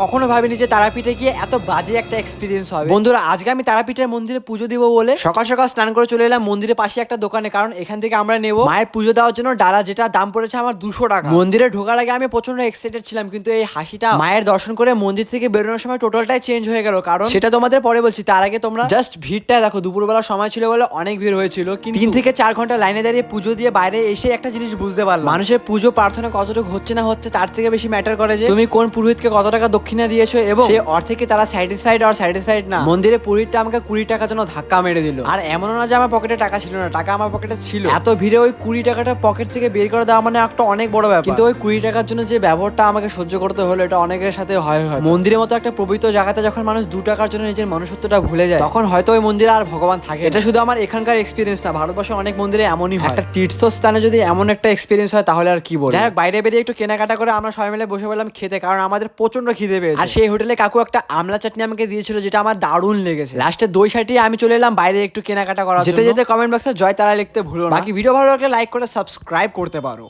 কখনো ভাবিনি যে তারাপীঠে গিয়ে এত বাজে একটা এক্সপিরিয়েন্স হবে। বন্ধুরা আজকে আমি তারাপীঠের মন্দিরে পুজো দিব বলে সকাল সকাল স্নান করে চলে এলাম মন্দিরের পাশে একটা দোকানে, কারণ এখান থেকে আমরা নেব মায়ের পুজো দেওয়ার জন্য ডালা, যেটা দাম পড়েছে আমার 200 টাকা। মন্দিরে ঢোকার আগে আমি প্রচন্ড এক্সাইটেড ছিলাম, কিন্তু এই হাসিটা মায়ের দর্শন করে মন্দির থেকে বেরোনোর সময় টোটালটাই চেঞ্জ হয়ে গেল। কারণ সেটা তোমাদের পরে বলছি, তার আগে তোমরা জাস্ট ভিড়টা দেখো। দুপুরবেলা সময় ছিল বলে অনেক ভিড় হয়েছিল, কিন্তু 3 থেকে 4 ঘন্টা লাইনে দাঁড়িয়ে পুজো দিয়ে বাইরে এসে একটা জিনিস বুঝতে পারলাম, মানুষের পুজো প্রার্থনা কতটুকু হচ্ছে না হচ্ছে তার থেকে বেশি ম্যাটার করে যে তুমি কোন পুরোহিতকে কত টাকা দক্ষিণা দিয়েছো এবং সে অর্থে কি তারা স্যাটিসফাইড আর স্যাটিসফাইড না। মন্দিরে পুরোহিতটা আমাকে 20 টাকার জন্য ধাক্কা মেরে দিল, আর এমনও না যে আমার পকেটে টাকা ছিল না, টাকা আমার পকেটে ছিল। এত ভিড়ে ওই 20 টাকাটা পকেট থেকে বের করে দেওয়া মানে একটা অনেক বড় ব্যাপার, কিন্তু ওই 20 টাকার জন্য যে ব্যবহারটা আমাকে সহ্য করতে হলো এটা অনেকের সাথে হয়। মন্দিরের মতো একটা পবিত্র জায়গাতে যখন মানুষ 2 টাকার জন্য নিজের মনুষ্যত্বটা ভুলে যায়, তখন হয়তো ওই মন্দিরে আর ভগবান থাকে। এটা শুধু আমার এখানকার এক্সপিরিয়েন্স না, ভারতবর্ষে অনেক মন্দিরে এমনই হয়। একটা তীর্থস্থানে যদি এমন একটা এক্সপিরিয়েন্স হয় তাহলে আর কি বলবো। যাই হোক, বাইরে বেরিয়ে একটু কেনাকাটা করে আমরা সবাই মিলে বসে বললাম খেতে, কারণ আমাদের প্রচন্ড খিদে পেয়েছে। আর সেই হোটেলে কাকু একটা আমলা চাটনি আমাকে দিয়েছিল, যেটা আমার দারুণ লেগেছে। লাস্টে দই সাটিয়ে আমি চলে এলাম বাইরে একটু কেনাকাটা করার জন্য। যেতে যেতে কমেন্ট বক্সে জয় তারা লিখতে ভুলো না। বাকি ভিডিও ভালো লাগলে লাইক করে সাবস্ক্রাইব করতে পারো।